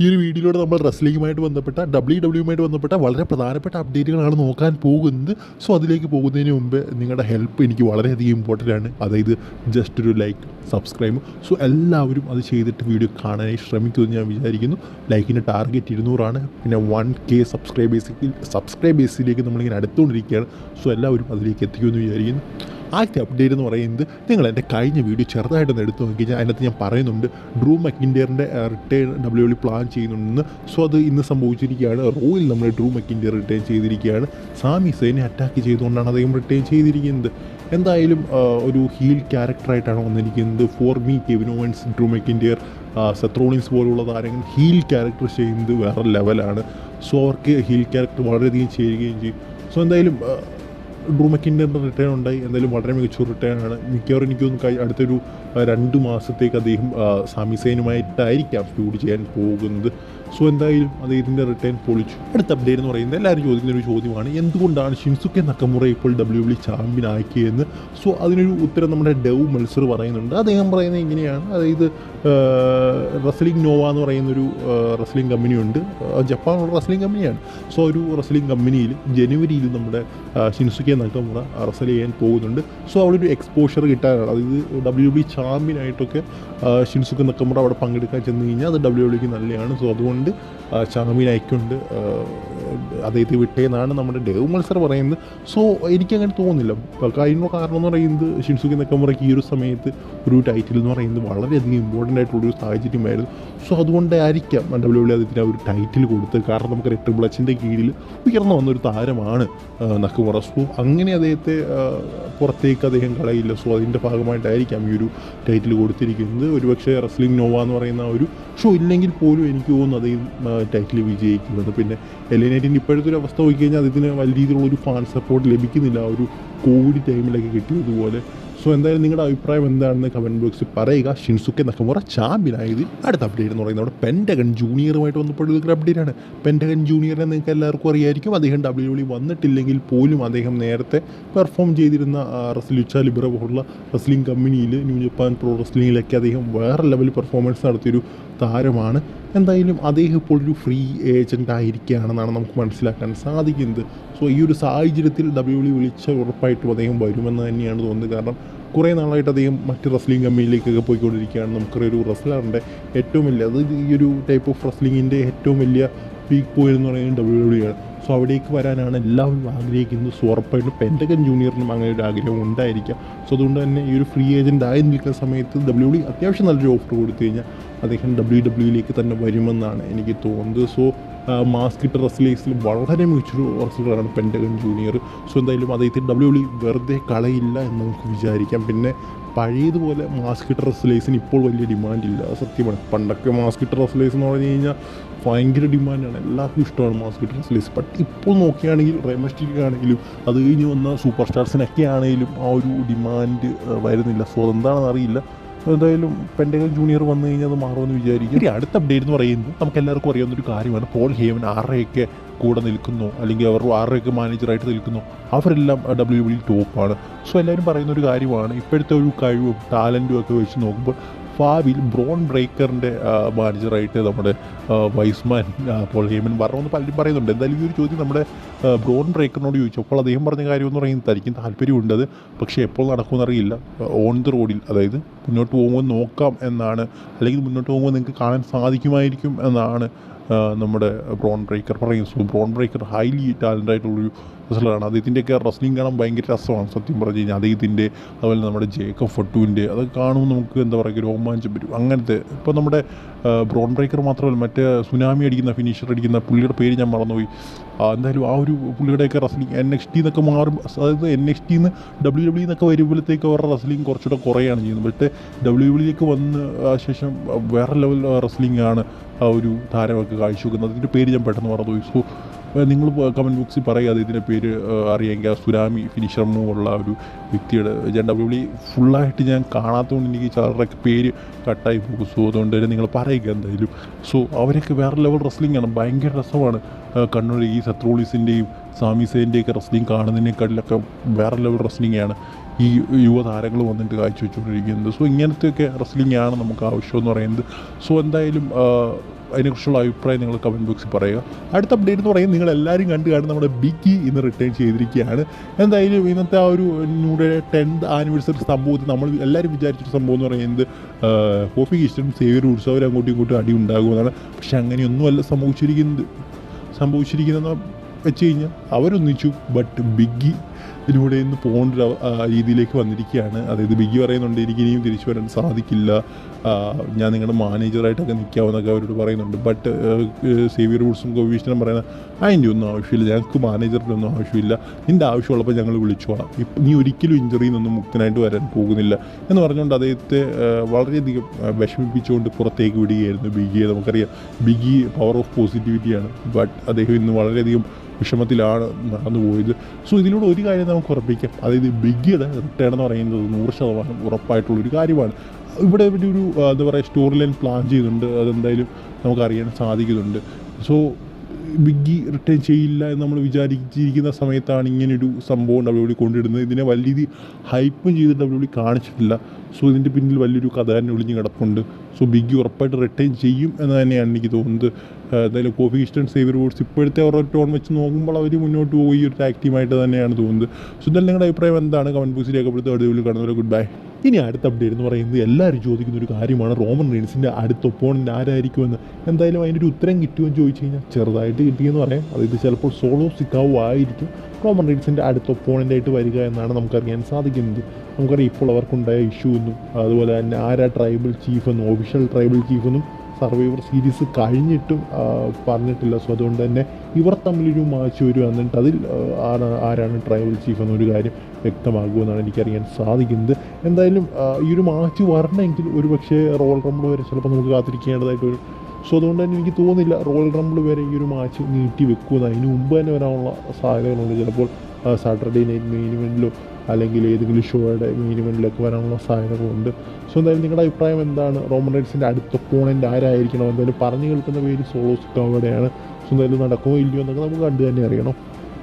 ഈ ഒരു വീഡിയോയിലൂടെ നമ്മൾ റെസ്ലിംഗുമായിട്ട് ബന്ധപ്പെട്ട ഡബ്ല്യുമായിട്ട് ബന്ധപ്പെട്ട വളരെ പ്രധാനപ്പെട്ട അപ്ഡേറ്റുകളാണ് നോക്കാൻ പോകുന്നത്. സോ അതിലേക്ക് പോകുന്നതിന് മുമ്പ് നിങ്ങളുടെ ഹെൽപ്പ് എനിക്ക് വളരെയധികം ഇമ്പോർട്ടൻ്റ് ആണ്. അതായത് ജസ്റ്റ് ഒരു ലൈക്ക്, സബ്സ്ക്രൈബ്. സോ എല്ലാവരും അത് ചെയ്തിട്ട് വീഡിയോ കാണാനായി ശ്രമിക്കുമെന്ന് ഞാൻ വിചാരിക്കുന്നു. ലൈക്കിൻ്റെ ടാർഗറ്റ് 200 പിന്നെ 1K സബ്സ്ക്രൈബേഴ്സിലേക്ക് നമ്മളിങ്ങനെ അടുത്തുകൊണ്ടിരിക്കുകയാണ്. സോ എല്ലാവരും അതിലേക്ക് എത്തിക്കുമെന്ന് വിചാരിക്കുന്നു. ആദ്യത്തെ അപ്ഡേറ്റ് എന്ന് പറയുന്നത്, നിങ്ങൾ എൻ്റെ കഴിഞ്ഞ വീഡിയോ ചെറുതായിട്ടൊന്ന് എടുത്തു നോക്കി കഴിഞ്ഞാൽ അതിനകത്ത് ഞാൻ പറയുന്നുണ്ട് ഡ്രൂ മക്കിൻഡിയറിൻ്റെ റിട്ടേൺ WWE പ്ലാൻ ചെയ്യുന്നുണ്ടെന്ന്. സോ അത് ഇന്ന് സംഭവിച്ചിരിക്കുകയാണ്. റോയിൽ നമ്മൾ ഡ്രൂ മക്കിൻഡിയർ റിട്ടേൺ ചെയ്തിരിക്കുകയാണ്. സാമി സൈനെ അറ്റാക്ക് ചെയ്തുകൊണ്ടാണ് അദ്ദേഹം റിട്ടേൺ ചെയ്തിരിക്കുന്നത്. എന്തായാലും ഒരു ഹീൽ ക്യാരക്ടറായിട്ടാണ് വന്നിരിക്കുന്നത്. For me Kevin Owens, Drew McIntyre, Seth Rollins പോലുള്ള താരങ്ങൾ ഹീൽ ക്യാരക്ടർ ചെയ്യുന്നത് വേറെ ലെവലാണ്. സോ അവർക്ക് ഹീൽ ക്യാരക്ടർ വളരെയധികം ചേരുകയും ചെയ്യും. സോ എന്തായാലും ഡ്രൂ മക്കിൻഡിയറിൻ്റെ റിട്ടേൺ ഉണ്ടായി. എന്തായാലും വളരെ മികച്ചൊരു റിട്ടേൺ ആണ്. മിക്കവാറും എനിക്കൊന്ന് അടുത്തൊരു 2 മാസത്തേക്ക് അദ്ദേഹം സാമി സൈനുമായിട്ടായിരിക്കാം ഫ്യൂഡ് ചെയ്യാൻ പോകുന്നത്. സോ എന്തായാലും അദ്ദേഹത്തിൻ്റെ റിട്ടേൺ പൊളിച്ചു. അടുത്ത അപ്ഡേറ്റ് എന്ന് പറയുന്നത്, എല്ലാവരും ചോദിക്കുന്ന ഒരു ചോദ്യമാണ്, എന്തുകൊണ്ടാണ് ഷിൻസുക്കെ നക്കമുറ ഇപ്പോൾ WWE ചാമ്പ്യൻ ആക്കിയതെന്ന്. സോ അതിനൊരു ഉത്തരം നമ്മുടെ ഡെവ് മെൽസർ പറയുന്നുണ്ട്. അദ്ദേഹം പറയുന്നത് ഇങ്ങനെയാണ്, അതായത് റെസ്ലിംഗ് നോവ എന്ന് പറയുന്നൊരു റെസ്ലിംഗ് കമ്പനിയുണ്ട്, ജപ്പാനുള്ള റെസ്ലിംഗ് കമ്പനിയാണ്. സോ ഒരു റെസ്ലിംഗ് കമ്പനിയിൽ ജനുവരിയിൽ നമ്മുടെ ഷിൻസുക്കെ നക്കമുറ റെസ്ൽ ചെയ്യാൻ പോകുന്നുണ്ട്. സോ അവിടെ ഒരു എക്സ്പോഷർ കിട്ടാനാണ്, അതായത് WWE ചാമ്പ്യനായിട്ടൊക്കെ ഷിൻസുക്കെ നക്കമുറ അവിടെ പങ്കെടുക്കാൻ ചെന്ന് കഴിഞ്ഞാൽ അത് WWEക്ക് നല്ലതാണ്. സോ അതുകൊണ്ട് ചാമ്പ്യനായിക്കൊണ്ട് അദ്ദേഹത്തെ വിട്ടേന്നാണ് നമ്മുടെ ഡേവ് മത്സർ പറയുന്നത്. സോ എനിക്കങ്ങനെ തോന്നുന്നില്ല. അതിനുള്ള കാരണം എന്ന് പറയുന്നത്, ഷിൻസുക്കെ നക്കമുറയ്ക്ക് ഈ ഒരു സമയത്ത് ഒരു ടൈറ്റിൽ എന്ന് പറയുന്നത് വളരെയധികം ഇമ്പോർട്ടൻ്റ് ആയിട്ടുള്ളൊരു സാഹചര്യമായിരുന്നു. സോ അതുകൊണ്ടായിരിക്കാം WWE അദ്ദേഹത്തിന് ആ ഒരു ടൈറ്റിൽ കൊടുത്തത്. കാരണം നമുക്ക് ട്രിപ്പിൾ എച്ചിൻ്റെ കീഴിൽ ഉയർന്നു വന്നൊരു താരമാണ് നക്കമുറ. സോ അങ്ങനെ അദ്ദേഹത്തെ പുറത്തേക്ക് അദ്ദേഹം കളയില്ല. സോ അതിൻ്റെ ഭാഗമായിട്ടായിരിക്കാം ഈ ഒരു ടൈറ്റിൽ കൊടുത്തിരിക്കുന്നത്. ഒരുപക്ഷെ റെസ്ലിംഗ് നോവ എന്ന് പറയുന്ന ഒരു ഷോ ഇല്ലെങ്കിൽ പോലും എനിക്ക് തോന്നുന്നു അദ്ദേഹം ടൈറ്റിൽ വിജയിക്കുന്നത്. പിന്നെ എലിനേറ്റിൻ്റെ ഇപ്പോഴത്തെ ഒരു അവസ്ഥ നോക്കിക്കഴിഞ്ഞാൽ അതിന് വലിയ രീതിയിലുള്ളൊരു ഫാൻ സപ്പോർട്ട് ലഭിക്കുന്നില്ല, ഒരു കോവിഡ് ടൈമിലൊക്കെ കിട്ടിയതുപോലെ. സോ എന്തായാലും നിങ്ങളുടെ അഭിപ്രായം എന്താണെന്ന് കമൻറ്റ് ബോക്സിൽ പറയുക. Shinsuke Nakamura ചാമ്പ്യനായത്. അടുത്ത അപ്ഡേറ്റ് എന്ന് പറയുന്നത് നമ്മുടെ പെൻറ്റഗൺ ജൂനിയറുമായിട്ട് ബന്ധപ്പെട്ടുള്ള അപ്ഡേറ്റാണ്. പെൻറ്റഗൺ ജൂനിയറിനെ നിങ്ങൾക്ക് എല്ലാവർക്കും അറിയായിരിക്കും. അദ്ദേഹം WWE വന്നിട്ടില്ലെങ്കിൽ പോലും അദ്ദേഹം നേരത്തെ പെർഫോം ചെയ്തിരുന്ന ലുച്ച ലിബറ പോലുള്ള റെസ്ലിംഗ് കമ്പനിയിൽ, ന്യൂ ജപ്പാൻ പ്രോ റെസ്ലിംഗിലൊക്കെ അദ്ദേഹം വേറെ ലെവൽ പെർഫോമൻസ് നടത്തിയൊരു താരമാണ്. എന്തായാലും അദ്ദേഹം ഇപ്പോൾ ഒരു ഫ്രീ ഏജൻ്റ് ആയിരിക്കുകയാണെന്നാണ് നമുക്ക് മനസ്സിലാക്കാൻ സാധിക്കുന്നത്. സോ ഈ ഒരു സാഹചര്യത്തിൽ WWE വിളിച്ച ഉറപ്പായിട്ടും അദ്ദേഹം വരുമെന്ന് തന്നെയാണ് തോന്നുന്നത്. കാരണം കുറേ നാളായിട്ട് അദ്ദേഹം മറ്റ് റെസ്ലിംഗ് കമ്പനിയിലേക്കൊക്കെ പോയിക്കൊണ്ടിരിക്കുകയാണ്. നമുക്കൊരു റെസ്ലറിൻ്റെ ഏറ്റവും വലിയ, അത് ഈ ഒരു ടൈപ്പ് ഓഫ് റെസ്ലിങ്ങിൻ്റെ ഏറ്റവും വലിയ പീക്ക് പോയിന്റ് എന്ന് പറയുന്നത് WWE ആണ്. സോ അവിടേക്ക് വരാനാണ് എല്ലാവരും ആഗ്രഹിക്കുന്നത്. സോ ഉറപ്പായിട്ടും പെൻറ്റഗൺ ജൂനിയറിനും അങ്ങനെ ഒരു ആഗ്രഹം ഉണ്ടായിരിക്കാം. സോ അതുകൊണ്ട് തന്നെ ഈ ഒരു ഫ്രീ ഏജൻ്റ് ആയി നിൽക്കുന്ന സമയത്ത് WWE അത്യാവശ്യം നല്ലൊരു ഓഫർ കൊടുത്തു കഴിഞ്ഞാൽ അദ്ദേഹം WWEയിലേക്ക് തന്നെ വരുമെന്നാണ് എനിക്ക് തോന്നുന്നത്. സോ മാസ്കിട്ട് റെസ്ലേഴ്സിൽ വളരെ മികച്ചൊരു റെസ്ലറാണ് പെൻറ്റഗൺ ജൂനിയർ. സോ എന്തായാലും അദ്ദേഹത്തിന് WWE വെറുതെ കളയില്ല എന്ന് നമുക്ക് വിചാരിക്കാം. പിന്നെ പഴയതുപോലെ മാസ്കിട്ട് റെസ്ലേഴ്സിന് ഇപ്പോൾ വലിയ ഡിമാൻഡില്ല, സത്യമാണ്. പണ്ടൊക്കെ മാസ്കിട്ട് റെസ്ലേഴ്സ് എന്ന് പറഞ്ഞു കഴിഞ്ഞാൽ ഭയങ്കര ഡിമാൻഡാണ്, എല്ലാവർക്കും ഇഷ്ടമാണ് മാസ്കിട്ട് റെസ്ലേഴ്സ്. ബട്ട് ഇപ്പോൾ നോക്കുകയാണെങ്കിൽ റെമസ്റ്റിക് ആണെങ്കിലും അത് കഴിഞ്ഞ് വന്ന സൂപ്പർ സ്റ്റാർസിനൊക്കെ ആണെങ്കിലും ആ ഒരു ഡിമാൻഡ് വരുന്നില്ല. സോ അതെന്താണെന്ന് അറിയില്ല. എന്തായാലും പെൻറ്റഗൺ ജൂനിയർ വന്നു കഴിഞ്ഞാൽ അത് മാറുമെന്ന് വിചാരിക്കും. ഇനി അടുത്ത അപ്ഡേറ്റ് എന്ന് പറയുന്നത്, നമുക്ക് എല്ലാവർക്കും അറിയാവുന്നൊരു കാര്യമാണ്, പോൾ ഹേമൻ ആരുടെയൊക്കെ കൂടെ നിൽക്കുന്നു, അല്ലെങ്കിൽ അവർ ആരുടെയൊക്കെ മാനേജറായിട്ട് നിൽക്കുന്നു, അവരെല്ലാം WWE ടോപ്പാണ്. സോ എല്ലാവരും പറയുന്നൊരു കാര്യമാണ്, ഇപ്പോഴത്തെ ഒരു കഴിവും ടാലൻറ്റും ഒക്കെ വെച്ച് നോക്കുമ്പോൾ ഭാവിയിൽ ബ്രോൺ ബ്രേക്കറിൻ്റെ മാനേജറായിട്ട് നമ്മുടെ വൈസ്മാൻ പോൾ ഹേമൻ വരണമെന്ന് പലരും പറയുന്നുണ്ട്. എന്തായാലും ഈ ഒരു ചോദ്യം നമ്മുടെ ബ്രോൺ ബ്രേക്കറിനോട് ചോദിച്ചപ്പോൾ അദ്ദേഹം പറഞ്ഞ കാര്യം എന്ന് പറയുന്നത്, തനിക്കും താല്പര്യമുണ്ട് അത്, പക്ഷേ എപ്പോൾ നടക്കുമെന്ന് അറിയില്ല. ഓൺ ദി റോഡിൽ, അതായത് മുന്നോട്ട് പോകുമ്പോൾ നോക്കാം എന്നാണ്, അല്ലെങ്കിൽ മുന്നോട്ട് പോകുമ്പോൾ നിങ്ങൾക്ക് കാണാൻ സാധിക്കുമായിരിക്കും എന്നാണ് നമ്മുടെ ബ്രോൺ ബ്രേക്കർ പറയും. So brown breaker highly talent ആയിട്ടുള്ളൊരു റെസ്ലറാണ്. അദ്ദേഹത്തിൻ്റെയൊക്കെ റെസ്ലിംഗ് കാണാൻ ഭയങ്കര രസമാണ് സത്യം പറഞ്ഞു കഴിഞ്ഞാൽ. അദ്ദേഹത്തിൻ്റെ, അതുപോലെ നമ്മുടെ ജേക്കബ് ഫൊട്ടുവിൻ്റെ ഒക്കെ കാണുമ്പോൾ നമുക്ക് എന്താ പറയുക, രോമാഞ്ചം വരും. അങ്ങനത്തെ ഇപ്പോൾ നമ്മുടെ ബ്രോൺ ബ്രേക്കർ മാത്രമല്ല, മറ്റേ സുനാമി അടിക്കുന്ന, ഫിനിഷർ അടിക്കുന്ന പുള്ളിയുടെ പേര് ഞാൻ മറന്നുപോയി. എന്തായാലും ആ ഒരു പുള്ളിയുടെയൊക്കെ റെസ്ലിംഗ് NXT എന്നൊക്കെ മാറും, അതായത് NXT നിന്ന് WWE എന്നൊക്കെ വരുമ്പോഴത്തേക്ക് അവരുടെ റെസ്ലിംഗ് കുറച്ചുകൂടെ കുറയാണ് ചെയ്യുന്നത്. പക്ഷേ WWEയിലേക്ക് വന്ന് ശേഷം വേറെ ലെവൽ റെസ്ലിംഗ് ആണ് ആ ഒരു താരമൊക്കെ കാഴ്ചവെക്കുന്നത്. അതിൻ്റെ പേര് ഞാൻ പെട്ടെന്ന് മറന്നുപോയി. സോ നിങ്ങൾ കമൻറ്റ് ബോക്സിൽ പറയുക ഇതിൻ്റെ പേര് അറിയാമെങ്കിൽ. സുനാമി ഫിനിഷർ മൂവുള്ള ഒരു വ്യക്തിയുടെ, ഞാൻ WWE ഫുള്ളായിട്ട് ഞാൻ കാണാത്തതുകൊണ്ട് എനിക്ക് ചിലരുടെയൊക്കെ പേര് കട്ടായി പോകും. സോ അതുകൊണ്ട് തന്നെ നിങ്ങൾ പറയുക എന്തായാലും. സോ അവരൊക്കെ വേറെ ലെവൽ റെസ്ലിംഗ് ആണ്, ഭയങ്കര രസമാണ്. കണ്ണൂർ ഈ സെത്ത് റോളിൻസിൻ്റെയും സാമി സൈൻ്റെയൊക്കെ റെസ്ലിംഗ് കാണുന്നതിനേക്കാളിലൊക്കെ വേറെ ലെവൽ റെസ്ലിംഗ് ആണ് ഈ യുവതാരങ്ങൾ വന്നിട്ട് കാഴ്ചവെച്ചുകൊണ്ടിരിക്കുന്നത്. സോ ഇങ്ങനത്തെയൊക്കെ റെസ്ലിംഗ് ആണ് നമുക്ക് ആവശ്യമെന്ന് പറയുന്നത്. സോ എന്തായാലും അതിനെക്കുറിച്ചുള്ള അഭിപ്രായം നിങ്ങൾ കമൻറ്റ് ബോക്സിൽ പറയുക. അടുത്ത അപ്ഡേറ്റ് എന്ന് പറയുന്നത് നിങ്ങളെല്ലാവരും കണ്ടു കാണും, നമ്മുടെ ബിഗ്ഗി ഇന്ന് റിട്ടേൺ ചെയ്തിരിക്കുകയാണ്. എന്തായാലും ഇന്നത്തെ ആ ഒരു ന്യൂഡേ 10th ആനിവേഴ്സറി സംഭവത്തിൽ നമ്മൾ എല്ലാവരും വിചാരിച്ചൊരു സംഭവം എന്ന് പറയുന്നത് കോഫി കിസ്റ്റനും സേവിയർ വുഡ്സും അവർ അങ്ങോട്ടും ഇങ്ങോട്ടും അടി ഉണ്ടാകുമെന്നാണ്. പക്ഷെ അങ്ങനെയൊന്നുമല്ല സംഭവിച്ചിരിക്കുന്നതെന്ന് വെച്ച് കഴിഞ്ഞാൽ അവരൊന്നിച്ചു. ബട്ട് ബിഗ്ഗി ഇതിലൂടെ ഇന്ന് പോകേണ്ട ഒരു രീതിയിലേക്ക് വന്നിരിക്കുകയാണ്. അതായത് ബിഗ്ഗി പറയുന്നുണ്ട് എനിക്ക് ഇനിയും തിരിച്ചു വരാൻ സാധിക്കില്ല, ഞാൻ നിങ്ങളുടെ മാനേജറായിട്ടൊക്കെ നിൽക്കാമെന്നൊക്കെ അവരോട് പറയുന്നുണ്ട്. ബട്ട് സേവിയർ വുഡ്സും കോവിഷനും പറയുന്നത് അതിൻ്റെ ഒന്നും ആവശ്യമില്ല, ഞങ്ങൾക്ക് മാനേജറിൻ്റെ ഒന്നും ആവശ്യമില്ല, നിൻ്റെ ആവശ്യമുള്ളപ്പോൾ ഞങ്ങൾ വിളിച്ചോളാം, നീ ഒരിക്കലും ഇഞ്ചറിയിൽ നിന്നും മുക്തനായിട്ട് വരാൻ പോകുന്നില്ല എന്ന് പറഞ്ഞുകൊണ്ട് അദ്ദേഹത്തെ വളരെയധികം വിഷമിപ്പിച്ചുകൊണ്ട് പുറത്തേക്ക് വിടുകയായിരുന്നു ബിഗ്ഗിയെ. നമുക്കറിയാം ബിഗ്ഗി പവർ ഓഫ് പോസിറ്റിവിറ്റിയാണ്. ബട്ട് അദ്ദേഹം ഇന്ന് വളരെയധികം വിഷമത്തിലാണ് നടന്നുപോയത്. സോ ഇതിലൂടെ ഒരു കാര്യം നമുക്ക് ഉറപ്പിക്കാം, അതായത് ബിഗ്ഗിയുടെ റിട്ടേൺ എന്ന് പറയുന്നത് 100% ഉറപ്പായിട്ടുള്ളൊരു കാര്യമാണ്. ഇവിടെ ഒരു എന്താ പറയുക സ്റ്റോറി ലൈൻ പ്ലാൻ ചെയ്യുന്നുണ്ട്, അതെന്തായാലും നമുക്കറിയാൻ സാധിക്കുന്നുണ്ട്. സോ ബിഗ്ഗി റിട്ടേൺ ചെയ്യില്ല എന്ന് നമ്മൾ വിചാരിച്ചിരിക്കുന്ന സമയത്താണ് ഇങ്ങനൊരു സംഭവം WWE കൊണ്ടിടുന്നത്. ഇതിനെ വലിയ ഹൈപ്പും ചെയ്ത് WWE കാണിച്ചിട്ടില്ല. സോ ഇതിൻ്റെ പിന്നിൽ വലിയൊരു കഥ തന്നെ ഒളിഞ്ഞ് കിടപ്പുണ്ട്. സോ ബിഗ്ഗി ഉറപ്പായിട്ട് റിട്ടേൺ ചെയ്യും എന്ന് തന്നെയാണ് എനിക്ക് തോന്നുന്നത്. എന്തായാലും കോഫി കിസ്റ്റൻ സേവിയർ വുഡ്സ് ഇപ്പോഴത്തെ അവരുടെ ടോൺ വെച്ച് നോക്കുമ്പോൾ അവർ മുന്നോട്ട് പോയി ഒരു ടാഗ് ടീമായിട്ട് തന്നെയാണ് തോന്നുന്നത്. സോ എന്തായാലും നിങ്ങളുടെ അഭിപ്രായം എന്താണ്? കമൻറ്റ് ബോക്സിൽ രേഖപ്പെടുത്തുക. WWE കാണുന്നവരെ ഗുഡ് ബൈ. ഇനി അടുത്ത അപ്ഡേറ്റ് എന്ന് പറയുന്നത് എല്ലാവരും ചോദിക്കുന്ന ഒരു കാര്യമാണ്, റോമൻ റെയിൻസിൻ്റെ അടുത്ത ഒപ്പോണൻ്റ് ആരായിരിക്കുമെന്ന്. എന്തായാലും അതിനൊരു ഉത്തരം കിട്ടുമെന്ന് ചോദിച്ചു കഴിഞ്ഞാൽ ചെറുതായിട്ട് കിട്ടിയെന്ന് പറയാം. അതായത് ചിലപ്പോൾ സോളോ സിക്കാവോ ആയിരിക്കും റോമൻ റെയിൻസിൻ്റെ അടുത്ത ഒപ്പോണൻ്റായിട്ട് വരിക എന്നാണ് നമുക്കറിയാൻ സാധിക്കുന്നത്. നമുക്കറിയാം ഇപ്പോൾ അവർക്കുണ്ടായ ഇഷ്യൂ എന്നും അതുപോലെ തന്നെ ആരാ ട്രൈബൽ ചീഫെന്നും ഒഫീഷ്യൽ ട്രൈബൽ ചീഫെന്നും സർവൈവർ സീരീസ് കഴിഞ്ഞിട്ടും പറഞ്ഞിട്ടില്ല. സോ അതുകൊണ്ട് തന്നെ ഇവർ തമ്മിലൊരു മാച്ച് വരും, എന്നിട്ട് അതിൽ ആരാണ് ട്രൈബൽ ചീഫ് എന്നൊരു കാര്യം വ്യക്തമാകുമെന്നാണ് എനിക്കറിയാൻ സാധിക്കുന്നത്. എന്തായാലും ഈ ഒരു മാച്ച് വരണമെങ്കിൽ ഒരു പക്ഷേ റോയൽ റംബിൾ വരെ ചിലപ്പോൾ നമുക്ക് കാത്തിരിക്കേണ്ടതായിട്ട് വരും. സോ അതുകൊണ്ട് തന്നെ എനിക്ക് തോന്നുന്നില്ല റോയൽ റംബിൾ വരെ ഈ ഒരു മാച്ച് നീട്ടി വെക്കുമെന്ന്. അതിന് മുമ്പ് തന്നെ വരാനുള്ള സാധ്യതകളുണ്ട്. ചിലപ്പോൾ സാറ്റർഡേ നൈറ്റ് മെയിൻ ഇവൻറ്റിലോ അല്ലെങ്കിൽ ഏതെങ്കിലും ഷോയുടെ മെയിൻ ഇവൻറ്റിലൊക്കെ വരാനുള്ള സാധ്യതകളുണ്ട്. സോ എന്തായാലും നിങ്ങളുടെ അഭിപ്രായം എന്താണ്? റോമൻ റെയിൻസിൻ്റെ അടുത്ത ഒപ്പോണൻ്റ് ആരായിരിക്കണം? എന്തായാലും പറഞ്ഞു കേൾക്കുന്ന പേര് സോളോ സിക്കാവോടെയാണ്. സോ എന്തായാലും നടക്കുമോ ഇല്ലയോ എന്നൊക്കെ നമുക്ക് കണ്ടു തന്നെ അറിയണം.